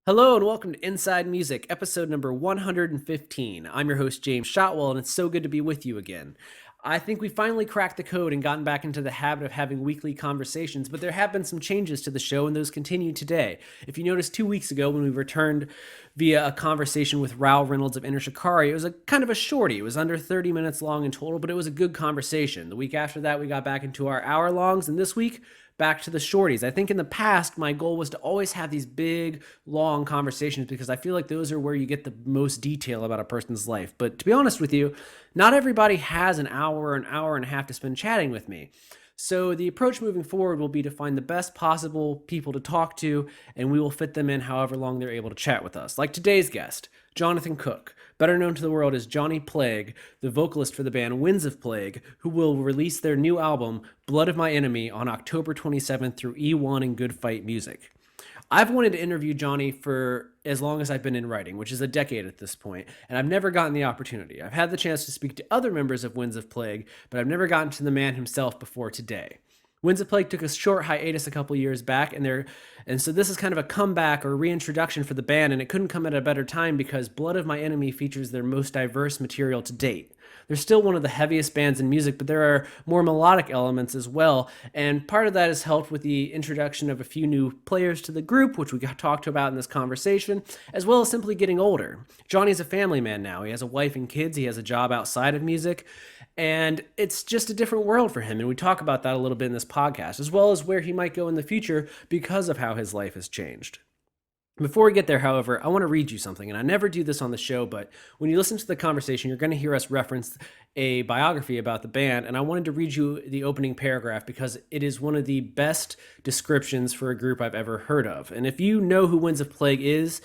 Hello and welcome to Inside Music, episode number 115. I'm your host, James Shotwell, and it's so good to be with you again. I think we finally cracked the code and gotten back into the habit of having weekly conversations, but there have been some changes to the show, and those continue today. If you noticed 2 weeks ago when we returned via a conversation with Raul Reynolds of Inner Shikari, it was a kind of a shorty. It was under 30 minutes long in total, but it was a good conversation. The week after that, we got back into our hour-longs, and this week, back to the shorties. I think in the past, my goal was to always have these big, long conversations because I feel like those are where you get the most detail about a person's life. But to be honest with you, not everybody has an hour or an hour and a half to spend chatting with me. So the approach moving forward will be to find the best possible people to talk to, and we will fit them in however long they're able to chat with us. Like today's guest, Jonathan Cook, better known to the world as Johnny Plague, the vocalist for the band Winds of Plague, who will release their new album, Blood of My Enemy, on October 27th through eOne and Good Fight Music. I've wanted to interview Johnny for as long as I've been in writing, which is a decade at this point, and I've never gotten the opportunity. I've had the chance to speak to other members of Winds of Plague, but I've never gotten to the man himself before today. Winds of Plague took a short hiatus a couple years back, and so this is kind of a comeback or reintroduction for the band, and it couldn't come at a better time because Blood of My Enemy features their most diverse material to date. They're still one of the heaviest bands in music, but there are more melodic elements as well, and part of that is helped with the introduction of a few new players to the group, which we got talked about in this conversation, as well as simply getting older. Johnny's a family man now. He has a wife and kids. He has a job outside of music, and it's just a different world for him, and we talk about that a little bit in this podcast, as well as where he might go in the future because of how his life has changed. Before we get there, however, I want to read you something, and I never do this on the show, but when you listen to the conversation, you're going to hear us reference a biography about the band, and I wanted to read you the opening paragraph because it is one of the best descriptions for a group I've ever heard of. And if you know who Winds of Plague is,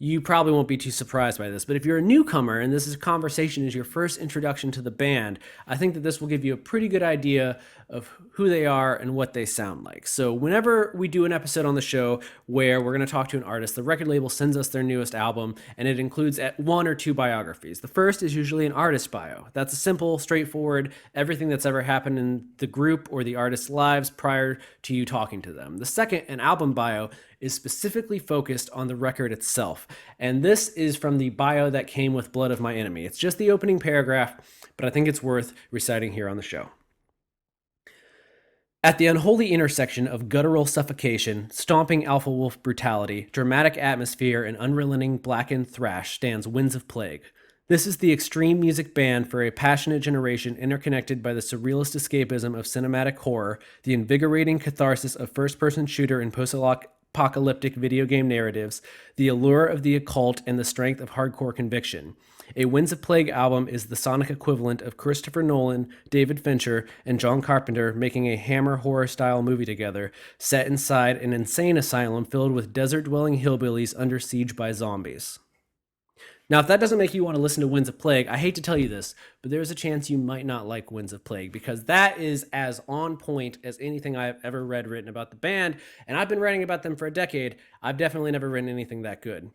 you probably won't be too surprised by this, but if you're a newcomer and this conversation is your first introduction to the band, I think that this will give you a pretty good idea of who they are and what they sound like. So whenever we do an episode on the show where we're going to talk to an artist, the record label sends us their newest album, and it includes one or two biographies. The first is usually an artist bio. That's a simple, straightforward, everything that's ever happened in the group or the artist's lives prior to you talking to them. The second, an album bio, is specifically focused on the record itself. And this is from the bio that came with Blood of My Enemy. It's just the opening paragraph, but I think it's worth reciting here on the show. At the unholy intersection of guttural suffocation, stomping alpha wolf brutality, dramatic atmosphere, and unrelenting blackened thrash stands Winds of Plague. This is the extreme music band for a passionate generation interconnected by the surrealist escapism of cinematic horror, the invigorating catharsis of first-person shooter and post-apocalyptic video game narratives, the allure of the occult, and the strength of hardcore conviction. A Winds of Plague album is the sonic equivalent of Christopher Nolan, David Fincher, and John Carpenter making a Hammer horror-style movie together, set inside an insane asylum filled with desert-dwelling hillbillies under siege by zombies. Now, if that doesn't make you want to listen to Winds of Plague, I hate to tell you this, but there's a chance you might not like Winds of Plague because that is as on point as anything I've ever read written about the band, and I've been writing about them for a decade. I've definitely never written anything that good.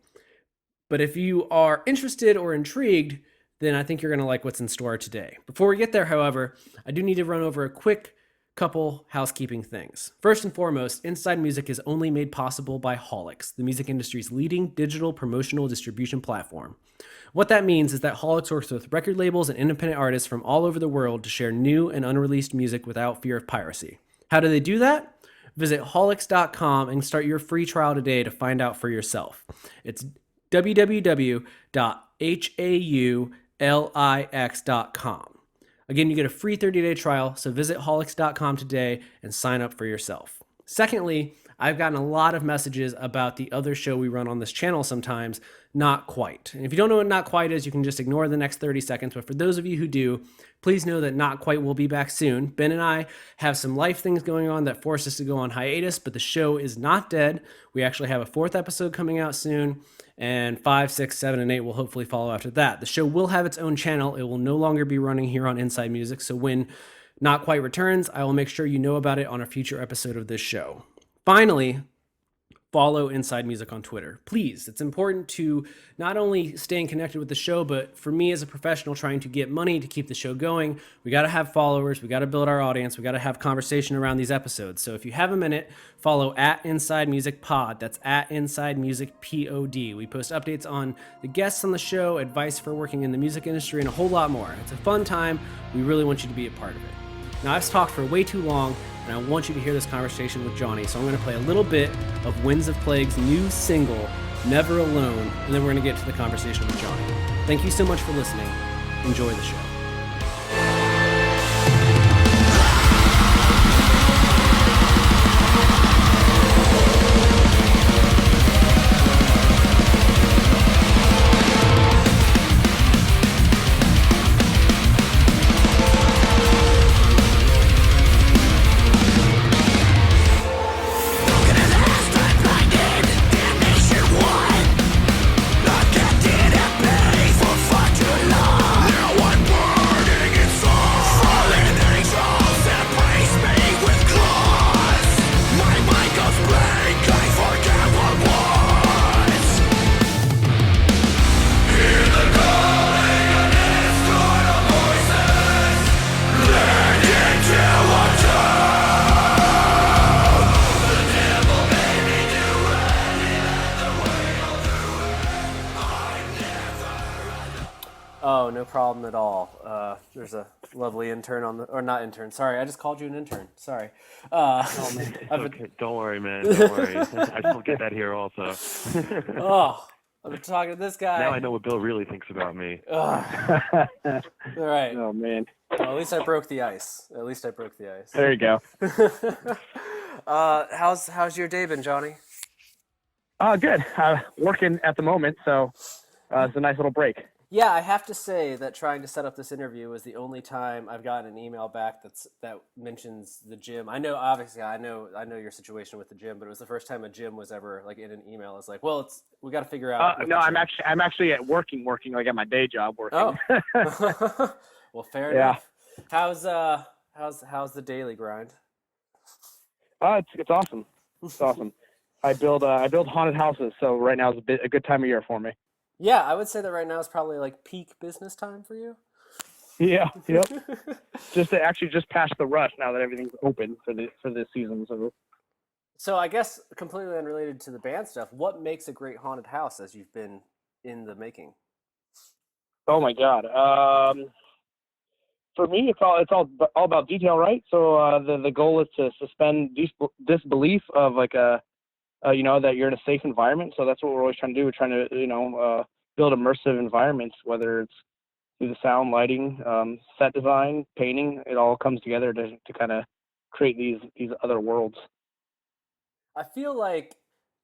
But if you are interested or intrigued, then I think you're going to like what's in store today. Before we get there, however, I do need to run over a quick couple housekeeping things. First and foremost, Inside Music is only made possible by Holix, the music industry's leading digital promotional distribution platform. What that means is that Holix works with record labels and independent artists from all over the world to share new and unreleased music without fear of piracy. How do they do that? Visit holix.com and start your free trial today to find out for yourself. It's www.haulix.com. Again, you get a free 30-day trial, so visit holix.com today and sign up for yourself. Secondly, I've gotten a lot of messages about the other show we run on this channel sometimes, Not Quite. And if you don't know what Not Quite is, you can just ignore the next 30 seconds. But for those of you who do, please know that Not Quite will be back soon. Ben and I have some life things going on that forced us to go on hiatus, but the show is not dead. We actually have a fourth episode coming out soon, and 5, 6, 7, and 8 will hopefully follow after that. The show will have its own channel. It will no longer be running here on Inside Music, so when Not Quite returns, I will make sure you know about it on a future episode of this show. Finally, follow Inside Music on Twitter. Please, it's important to not only staying connected with the show, but for me as a professional trying to get money to keep the show going, we got to have followers, we got to build our audience, we got to have conversation around these episodes. So if you have a minute, follow at Inside Music Pod. That's at Inside Music POD. We post updates on the guests on the show, advice for working in the music industry, and a whole lot more. It's a fun time. We really want you to be a part of it. Now, I've talked for way too long, and I want you to hear this conversation with Johnny, so I'm going to play a little bit of Winds of Plague's new single, Never Alone, and then we're going to get to the conversation with Johnny. Thank you so much for listening. Enjoy the show. Oh, no problem at all. There's a lovely intern on the, or not intern, sorry, I just called you an intern, sorry. Oh, man, it's okay. Don't worry, man, don't worry. I still get that here also. Oh, I've been talking to this guy. Now I know what Bill really thinks about me. All right. Oh, man. Well, at least I broke the ice. There you go. How's your day been, Johnny? Good. Working at the moment, so it's a nice little break. Yeah, I have to say that trying to set up this interview was the only time I've gotten an email back that mentions the gym. I know, obviously, I know your situation with the gym, but it was the first time a gym was ever like in an email. It's like, well, we got to figure out. No, I'm actually at working like at my day job working. Oh, well, fair enough. How's the daily grind? It's awesome. It's awesome. I build haunted houses, so right now is a good time of year for me. Yeah, I would say that right now is probably like peak business time for you. Yeah, yep. just past the rush now that everything's open for this season. So I guess completely unrelated to the band stuff, what makes a great haunted house as you've been in the making? Oh my God. For me, it's all about detail, right? So the goal is to suspend disbelief of like that you're in a safe environment. So that's what we're always trying to do. We're trying to, build immersive environments, whether it's through the sound, lighting, set design, painting. It all comes together to kind of create these other worlds. I feel like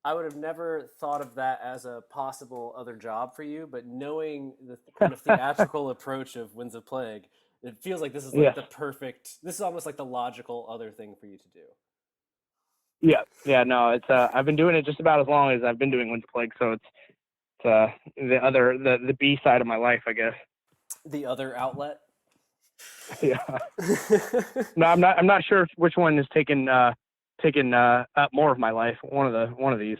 I would have never thought of that as a possible other job for you, but knowing the kind of theatrical approach of Winds of Plague, it feels like this is like this is almost like the logical other thing for you to do. Yeah, no, it's I've been doing it just about as long as I've been doing Winds of Plague, so it's the B side of my life, I guess. The other outlet. Yeah. No, I'm not sure which one is taking up more of my life. One of these,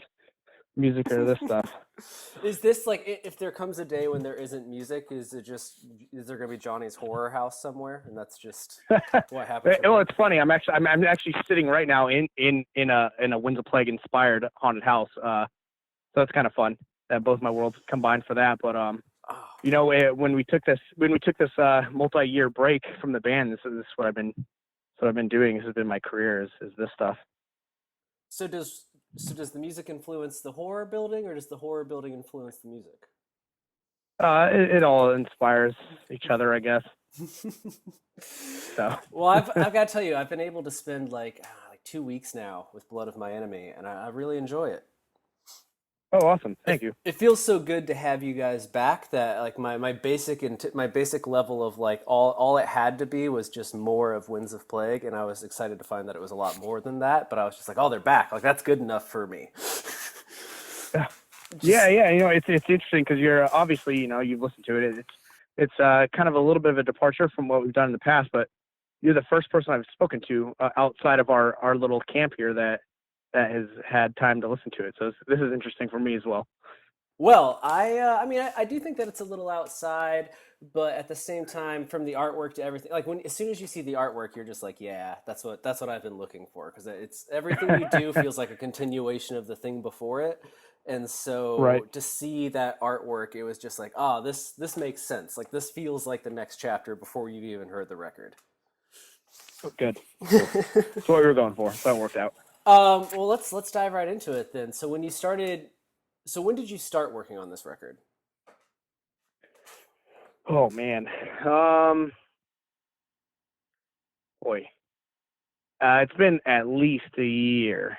music or this stuff. Is this like, if there comes a day when there isn't music, is there going to be Johnny's horror house somewhere, and that's just what happens? Well, it's funny. I'm actually sitting right now in a Winds of Plague inspired haunted house. So it's kind of fun that both my worlds combined for that. But when we took this multi-year break from the band, this is what I've been doing. This has been my career. Is this stuff. So does the music influence the horror building, or does the horror building influence the music? It all inspires each other, I guess. So. Well, I've got to tell you, I've been able to spend like 2 weeks now with Blood of My Enemy, and I really enjoy it. Oh, awesome! Thank you. It feels so good to have you guys back. That like my basic level of like all it had to be was just more of Winds of Plague, and I was excited to find that it was a lot more than that. But I was just like, oh, they're back. Like that's good enough for me. Yeah. It's interesting because you're obviously you've listened to it. It's kind of a little bit of a departure from what we've done in the past, but you're the first person I've spoken to outside of our little camp here that that has had time to listen to it. So this is interesting for me as well. Well, I mean, I do think that it's a little outside, but at the same time, from the artwork to everything, like as soon as you see the artwork, you're just like, yeah, that's what I've been looking for, because it's everything you do feels like a continuation of the thing before it, and Right. so to see that artwork, it was just like, oh, this makes sense. Like this feels like the next chapter before you've even heard the record. Oh, good. Cool. That's what we were going for. That worked out. Well, let's dive right into it then. So when did you start working on this record? Oh man. Boy. It's been at least a year,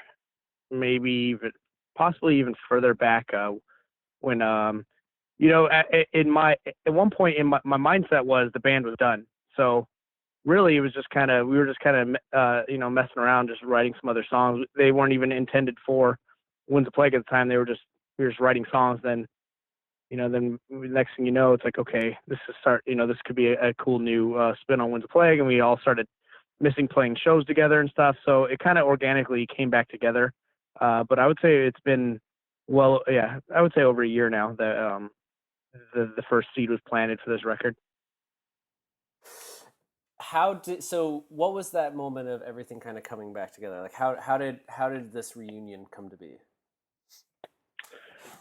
maybe even possibly even further back. When at one point in my mindset was the band was done. So really, it was just we were just messing around, just writing some other songs. They weren't even intended for Winds of Plague at the time. We were just writing songs. Then then next thing you know, it's like, okay, this could be a cool new spin on Winds of Plague, and we all started missing playing shows together and stuff. So it kind of organically came back together. But I would say it's been, well, yeah, I would say over a year now that the first seed was planted for this record. So what was that moment of everything kind of coming back together? Like how did this reunion come to be?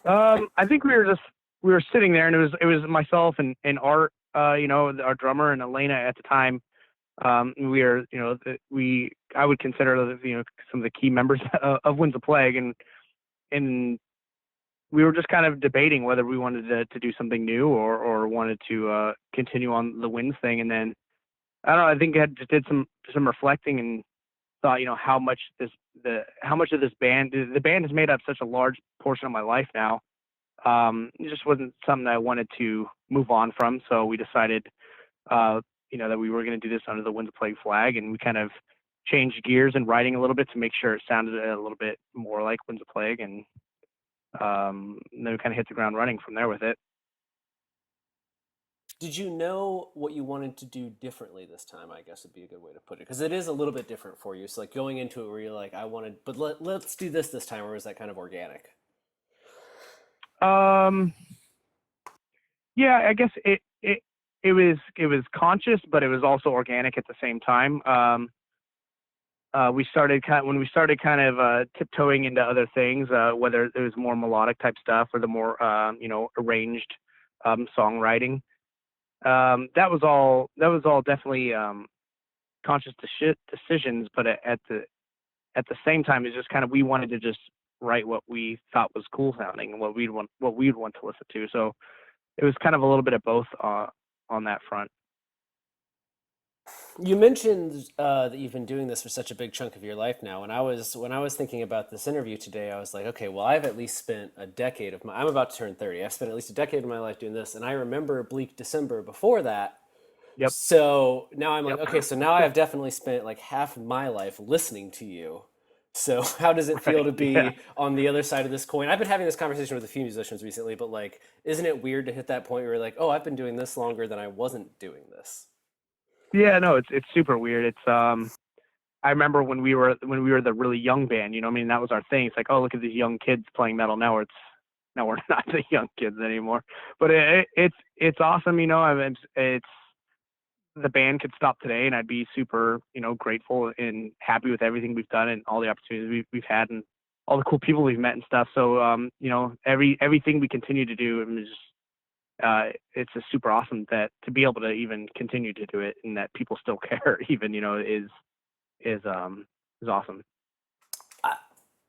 I think we were sitting there, and it was myself and Art, our drummer, and Elena at the time. We are, I would consider, some of the key members of Winds of Plague, and we were just kind of debating whether we wanted to do something new or wanted to continue on the Winds thing. And then I don't know, I think I just did some reflecting and thought, how much of this band, the band has made up such a large portion of my life now. It just wasn't something that I wanted to move on from. So we decided, that we were going to do this under the Winds of Plague flag, and we kind of changed gears in writing a little bit to make sure it sounded a little bit more like Winds of Plague, and then we kind of hit the ground running from there with it. Did you know what you wanted to do differently this time? I guess would be a good way to put it, because it is a little bit different for you. So like going into it where you're like, but let's do this time, or is that kind of organic? Um, yeah, I guess it was conscious, but it was also organic at the same time. We started when we started tiptoeing into other things, whether it was more melodic type stuff or the more arranged songwriting. That was all definitely conscious decisions, but at the same time, it's just we wanted to just write what we thought was cool sounding and what we'd want to listen to. So it was kind of a little bit of both on that front. You mentioned that you've been doing this for such a big chunk of your life now. And when I was thinking about this interview today, I was like, okay, well, I've at least spent a decade I'm about to turn 30. I've spent at least a decade of my life doing this, and I remember Bleak December before that. Yep. So now I'm like, Yep. okay, so now I have definitely spent like half of my life listening to you. So how does it feel Right. to be Yeah. on the other side of this coin? I've been having this conversation with a few musicians recently, but like, isn't it weird to hit that point where you're like, oh, I've been doing this longer than I wasn't doing this? Yeah, no, it's super weird. It's I remember when we were the really young band, I mean, that was our thing. It's like, oh, look at these young kids playing metal. Now we're not the young kids anymore. But it's awesome, I mean, it's the band could stop today and I'd be super, grateful and happy with everything we've done and all the opportunities we've had and all the cool people we've met and stuff. So everything we continue to do is just it's just super awesome that to be able to even continue to do it and that people still care even, is awesome. I,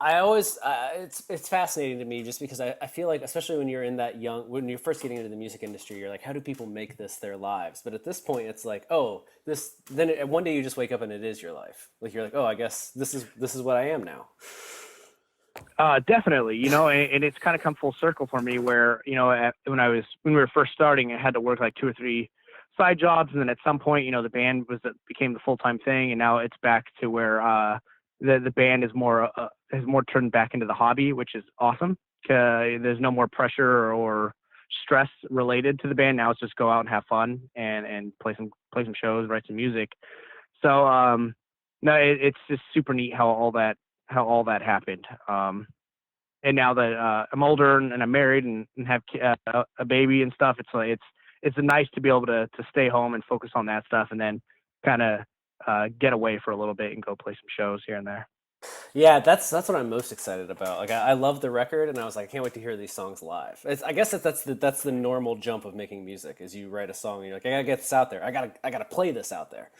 I always it's fascinating to me just because I feel like especially when you're in that young when you're first getting into the music industry you're like how do people make this their lives, but at this point it's like oh this then one day you just wake up and it is your life, like you're like oh I guess this is what I am now. Definitely, and it's kind of come full circle for me where, when we were first starting, I had to work like 2 or 3 side jobs. And then at some point, the band became the full-time thing. And now it's back to where, the band is has more turned back into the hobby, which is awesome. There's no more pressure or stress related to the band. Now it's just go out and have fun and play some shows, write some music. So, no, it's just super neat how all that happened. And now that I'm older and I'm married and have a baby and stuff, it's like it's nice to be able to stay home and focus on that stuff, and then kind of get away for a little bit and go play some shows here and there. Yeah, that's what I'm most excited about. Like I love the record, and I was like, I can't wait to hear these songs live. I guess that's the normal jump of making music. Is you write a song, and you're like, I gotta get this out there. I gotta play this out there.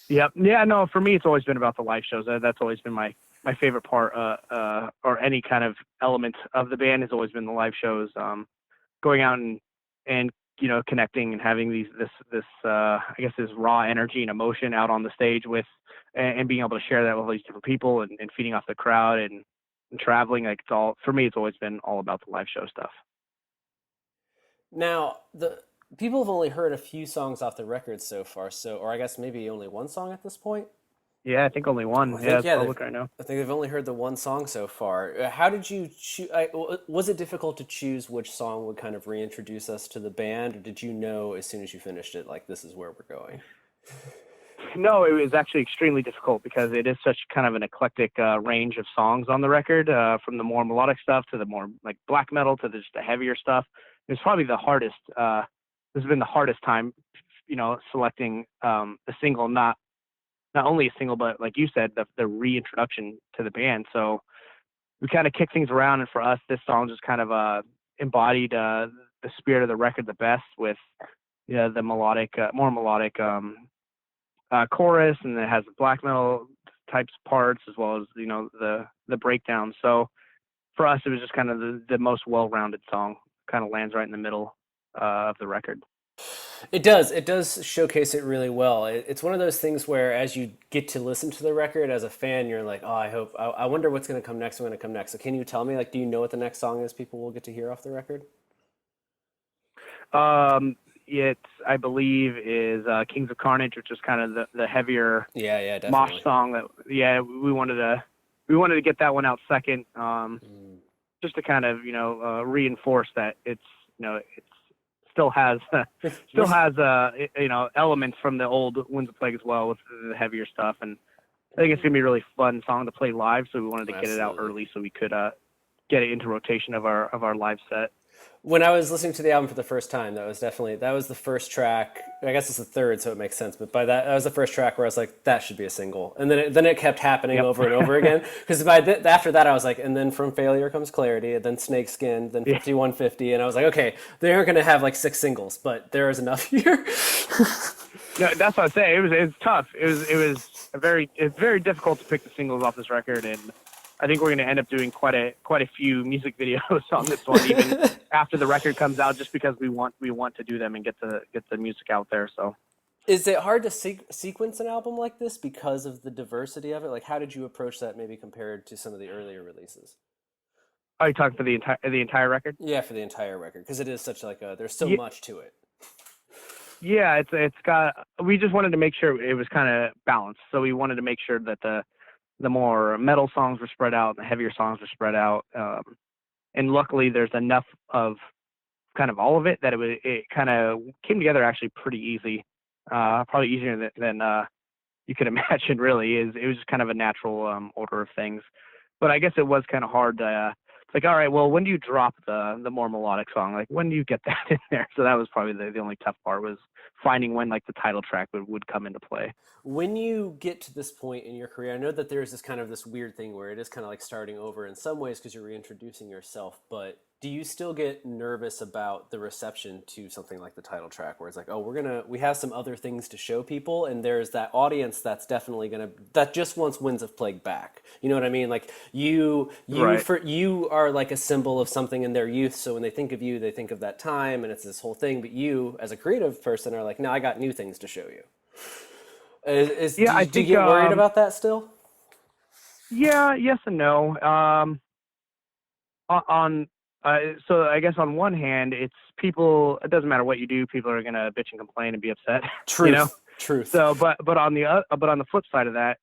Yep. Yeah. No. For me, it's always been about the live shows. That's always been my favorite part. Or any kind of element of the band has always been the live shows. Going out and connecting and having this I guess this raw energy and emotion out on the stage with, and being able to share that with all these different people and feeding off the crowd and traveling. Like it's all, for me, it's always been all about the live show stuff. Now, the people have only heard a few songs off the record so far, or I guess maybe only one song at this point. Yeah, I think only one. Yeah, I'll look right now. I think they've only heard the one song so far. How did you choose? Was it difficult to choose which song would kind of reintroduce us to the band, or did you know as soon as you finished it, like this is where we're going? No, it was actually extremely difficult because it is such kind of an eclectic range of songs on the record, from the more melodic stuff to the more like black metal to just the heavier stuff. It was probably the hardest. This has been the hardest time, selecting a single, not only a single, but like you said, the reintroduction to the band. So we kind of kicked things around, and for us, this song just kind of embodied the spirit of the record the best, with the melodic, more melodic chorus, and it has the black metal types parts as well as the breakdown. So for us, it was just kind of the most well-rounded song. Kind of lands right in the middle of the record. It does. It does showcase it really well. It's one of those things where, as you get to listen to the record as a fan, you're like, "Oh, I wonder what's going to come next. What's going to come next." So, can you tell me, like, do you know what the next song is? People will get to hear off the record. I believe is Kings of Carnage, which is kind of the heavier definitely mosh song. We wanted to get that one out second, just to kind of reinforce that it's still has elements from the old Winds of Plague as well, with the heavier stuff, and I think it's gonna be a really fun song to play live. So we wanted to get it out early so we could get it into rotation of our live set. When I was listening to the album for the first time, that was the first track. I guess it's the third, so it makes sense. But that was the first track where I was like, that should be a single. And then it kept happening over and over again. Because after that, I was like, and then From Failure Comes Clarity, and then Snakeskin, then 5150, and I was like, okay, they aren't going to have like 6 singles, but there is enough here. No, that's what I say. It was tough. It was very difficult to pick the singles off this record, and I think we're going to end up doing quite a few music videos on this one, even after the record comes out, just because we want to do them and get the music out there. So, is it hard to sequence an album like this because of the diversity of it? Like, how did you approach that, maybe compared to some of the earlier releases? Are you talking for the entire record? Yeah, for the entire record, because it is such there's so much to it. Yeah, it's got. We just wanted to make sure it was kind of balanced. So we wanted to make sure that the more metal songs were spread out, the heavier songs were spread out, and luckily there's enough of kind of all of it that it kind of came together actually pretty easy, probably easier than you could imagine. Really, it was just kind of a natural order of things, but I guess it was kind of hard to. It's like, all right, well, when do you drop the more melodic song? Like, when do you get that in there? So that was probably the only tough part, was finding when like the title track would come into play. When you get to this point in your career, I know that there's this weird thing where it is kind of like starting over in some ways because you're reintroducing yourself, but do you still get nervous about the reception to something like the title track, where it's like, oh, we have some other things to show people, and there's that audience that's definitely that just wants Winds of Plague back. You know what I mean? Like you are like a symbol of something in their youth, so when they think of you, they think of that time, and it's this whole thing. But you, as a creative person, are like, no, I got new things to show you. Do you get worried about that still? Yeah, yes and no. So I guess on one hand, it's people. It doesn't matter what you do; people are gonna bitch and complain and be upset. Truth. Truth. So, but on the flip side of that,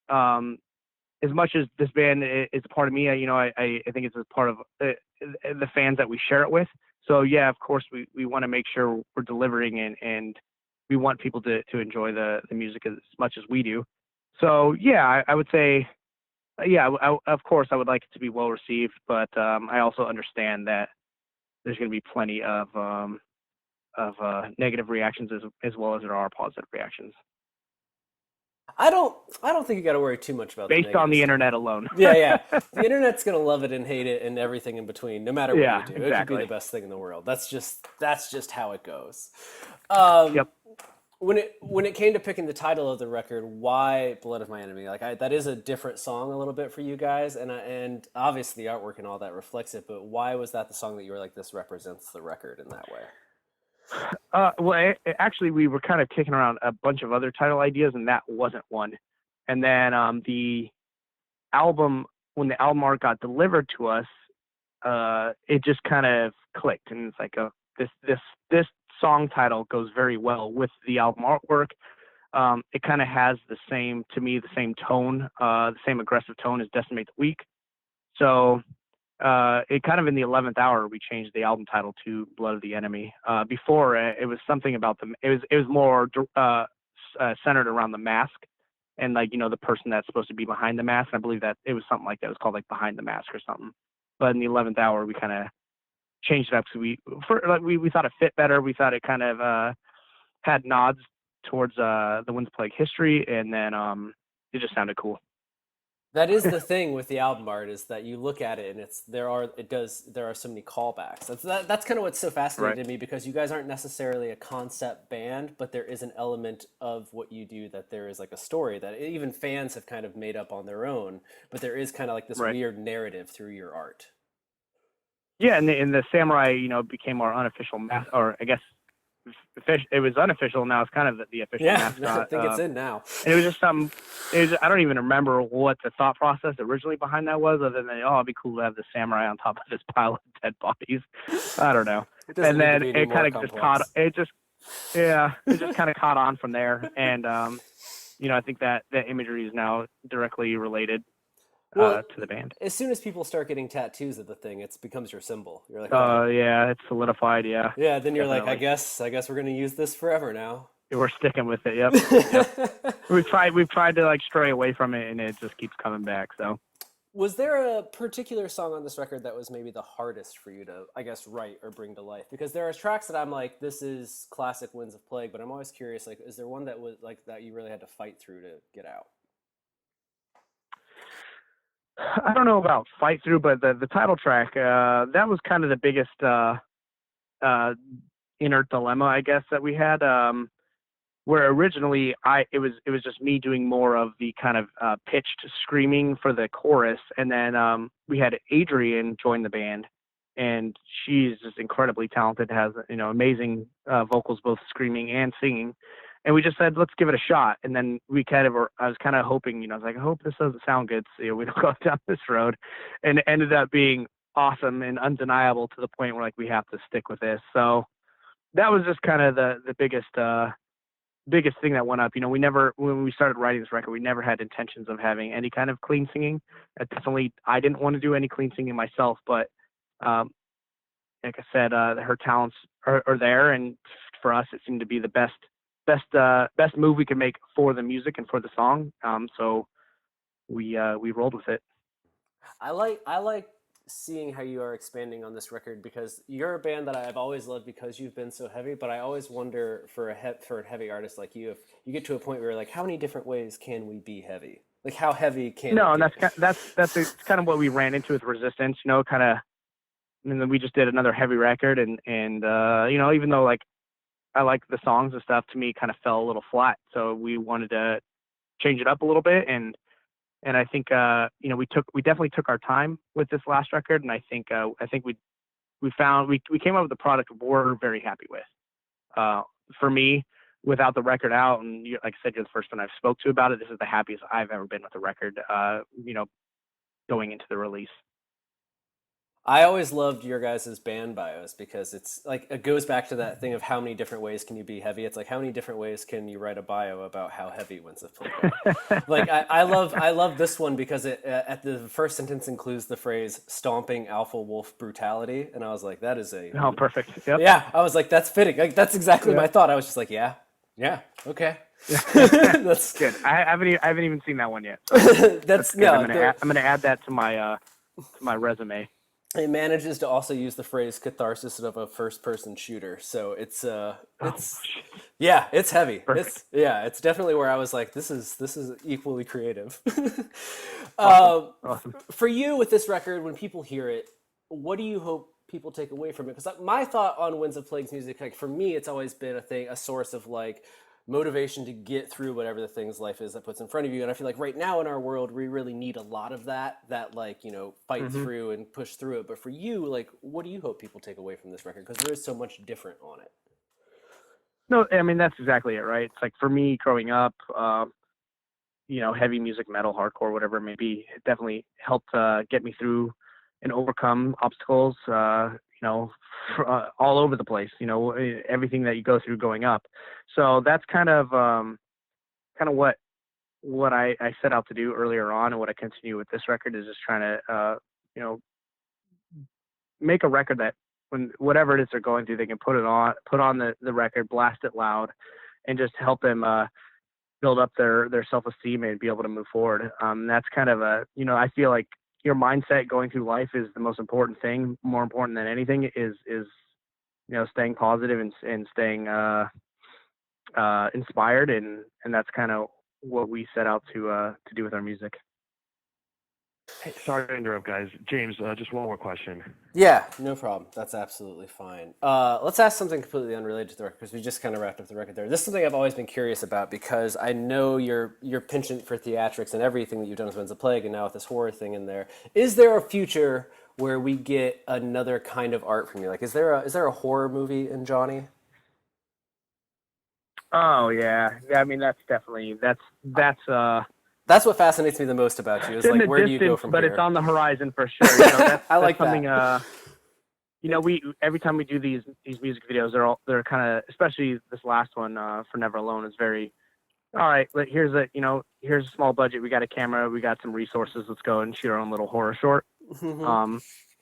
as much as this band is a part of me, I think it's a part of the fans that we share it with. So yeah, of course we want to make sure we're delivering and we want people to enjoy the music as much as we do. So yeah, I would say Yeah, of course, I would like it to be well received, but I also understand that there's going to be plenty of negative reactions as well as there are positive reactions I don't think you got to worry too much about the based on negative the stuff. internet alone. Yeah, yeah. The internet's gonna love it and hate it and everything in between, no matter what you Yeah, do. It could be exactly. the best thing in the world. That's just how it goes. Um, Yep. when it came to picking the title of the record, why "Blood of My Enemy"? That is a different song a little bit for you guys, and obviously the artwork and all that reflects it. But why was that the song that you were like, this represents the record in that way? Well, actually, we were kind of kicking around a bunch of other title ideas, and that wasn't one. And then the album, when the album art got delivered to us, it just kind of clicked, and it's like, this song title goes very well with the album artwork. It kind of has to me, the same tone, the same aggressive tone as Decimate the Weak. So it kind of in the 11th hour, we changed the album title to Blood of the Enemy. Before it was something about it was more centered around the mask and like, the person that's supposed to be behind the mask. I believe that it was something like that. It was called like Behind the Mask or something. But in the 11th hour, we kind of changed it up. So we thought it fit better. We thought it kind of had nods towards the Winds Plague history, and then it just sounded cool. That is the thing with the album art, is that you look at it and there are so many callbacks. That's kind of what's so Right. fascinating to me, because you guys aren't necessarily a concept band, but there is an element of what you do that there is like a story that even fans have kind of made up on their own, but there is kind of like this Right. weird narrative through your art. Yeah, and the samurai, became our unofficial or I guess it was unofficial. Now it's kind of the official Yeah, I mascot. think it's in now. And it was just something. I don't even remember what the thought process originally behind that was, other than, it'd be cool to have the samurai on top of this pile of dead bodies. I don't know. It doesn't And need to then be any it more kind of just caught. complex. It just kind of caught on from there, and I think that imagery is now directly related Well, to the band. as soon as people start getting tattoos of the thing, it becomes your symbol. You're like, okay, Yeah, it's solidified. Yeah, yeah. Then you're like, I definitely. guess we're gonna use this forever now. We're sticking with it. Yep, yep. We've tried to like stray away from it, and it just keeps coming back. So Was there a particular song on this record that was maybe the hardest for you to, I guess, write or bring to life? Because there are tracks that I'm like, this is classic Winds of Plague, but I'm always curious, like, is there one that was like that you really had to fight through to get out? I don't know about fight through, but the title track, that was kind of the biggest uh, inner dilemma, I guess, that we had. Where originally it was just me doing more of the kind of pitched screaming for the chorus, and then we had Adrienne join the band, and she's just incredibly talented, has amazing vocals, both screaming and singing. And we just said, let's give it a shot. And then I was kind of hoping, I was like, I hope this doesn't sound good, so we don't go down this road. And it ended up being awesome and undeniable to the point where like we have to stick with this. So that was just kind of the biggest thing that went up. When we started writing this record, we never had intentions of having any kind of clean singing. I didn't want to do any clean singing myself, but um, like I said, her talents are there, and for us, it seemed to be the best move we could make for the music and for the song. So we rolled with it. I like seeing how you are expanding on this record, because you're a band that I've always loved because you've been so heavy. But I always wonder, for a heavy artist like you, if you get to a point where you're like, how many different ways can we be heavy? Like, how heavy can No, it and get? that's kind of what we ran into with Resistance. Kind of. And then we just did another heavy record, and even though like I like the songs and stuff, to me kind of fell a little flat. So we wanted to change it up a little bit, and I think we definitely took our time with this last record, and I think we came up with a product we're very happy with. For me, without the record out, and like I said, you're the first one I've spoke to about it. This is the happiest I've ever been with a record. Going into the release. I always loved your guys' band bios, because it's like, it goes back to that thing of how many different ways can you be heavy. It's like, how many different ways can you write a bio about how heavy Winds of Plague are? Like, I love this one because it, at the first sentence, includes the phrase "stomping alpha wolf brutality," and I was like, that is a, Oh, perfect. Yep. yeah. I was like, that's fitting. Like, that's exactly Yeah. my thought. I was just like, yeah, yeah, okay. That's good. I haven't even seen that one yet. So that's good. no. I'm gonna add that to my resume. It manages to also use the phrase catharsis of a first-person shooter, so it's Oh, shit. yeah, it's heavy. Perfect. It's definitely where I was like, this is equally creative. Awesome. Awesome. For you with this record, when people hear it, what do you hope people take away from it? Because my thought on Winds of Plague's music, like for me, it's always been a source of like motivation to get through whatever the things life is that puts in front of you. And I feel like right now in our world, we really need a lot of that like, fight through and push through it. But for you, like, what do you hope people take away from this record? Because there is so much different on it. No, I mean, that's exactly it, right? It's like for me growing up, heavy music, metal, hardcore, whatever it may be, it definitely helped get me through and overcome obstacles, all over the place, everything that you go through going up. So that's kind of what I set out to do earlier on, and what I continue with this record is just trying to, make a record that when whatever it is they're going through, they can put on the record, blast it loud, and just help them build up their self-esteem and be able to move forward. That's kind of I feel like your mindset going through life is the most important thing. More important than anything is staying positive and staying inspired, and that's kind of what we set out to do with our music. Hey, sorry to interrupt, guys. James, just one more question. Yeah, no problem. That's absolutely fine. Let's ask something completely unrelated to the record because we just kind of wrapped up the record there. This is something I've always been curious about because I know your penchant for theatrics and everything that you've done with Winds of Plague and now with this horror thing in there. Is there a future where we get another kind of art from you? Like, is there a horror movie in Johnny? Oh yeah. I mean, that's definitely That's what fascinates me the most about you. Is it's in like, the where do you go distance, from but here? it's on the horizon for sure. I like that's something. that. We every time we do these music videos, they're kind of, especially this last one for Never Alone, is very all right. Here's a small budget. We got a camera. We got some resources. Let's go and shoot our own little horror short.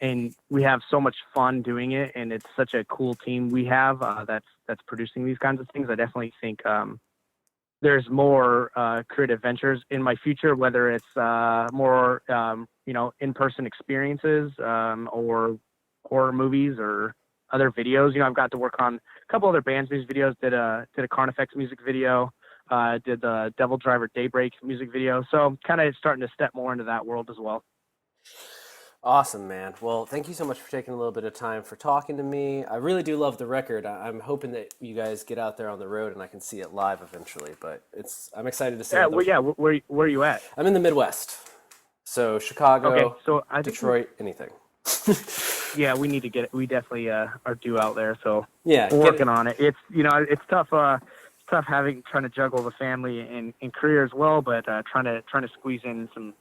And we have so much fun doing it, and it's such a cool team we have that's producing these kinds of things. I definitely think there's more creative ventures in my future, whether it's more in-person experiences or horror movies or other videos. I've got to work on a couple other bands' music videos. Did a Carnifex music video. Did the Devil Driver Daybreak music video. So kind of starting to step more into that world as well. Awesome, man. Well, thank you so much for taking a little bit of time for talking to me. I really do love the record. I'm hoping that you guys get out there on the road and I can see it live eventually. But I'm excited to see. Yeah, where are you at? I'm in the Midwest, so Chicago, okay, so Detroit, anything. Yeah, we need to get it. We definitely are due out there. So yeah, we're working on it. It's it's tough. It's tough trying to juggle the family and career as well, but trying to squeeze in some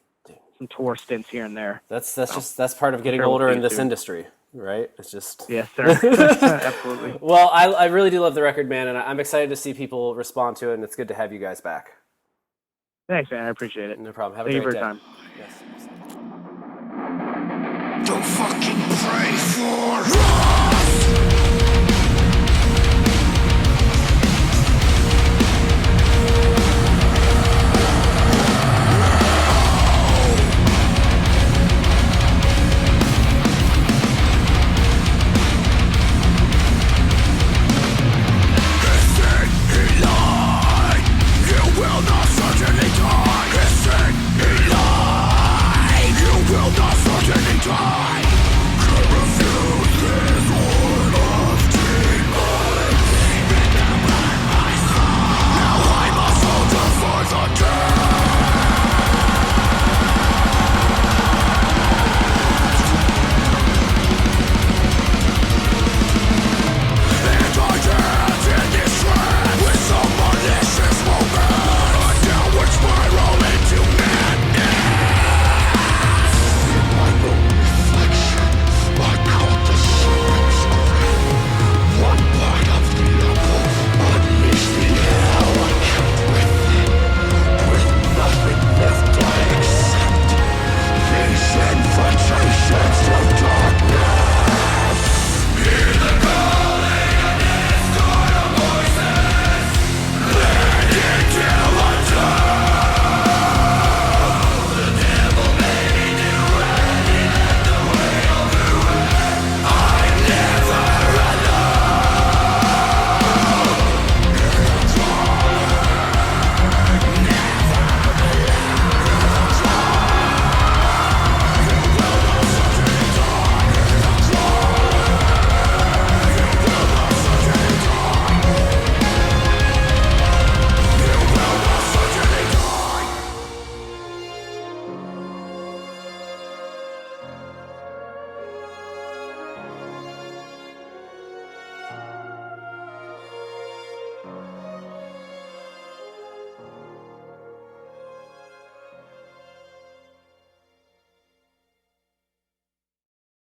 tour stints here and there. That's part of getting older in this industry, right? It's just yes, sir. Absolutely. Well, I really do love the record, man, and I'm excited to see people respond to it, and it's good to have you guys back. Thanks, man. I appreciate it. No problem. Have a great great day. Time. Yes. Don't fucking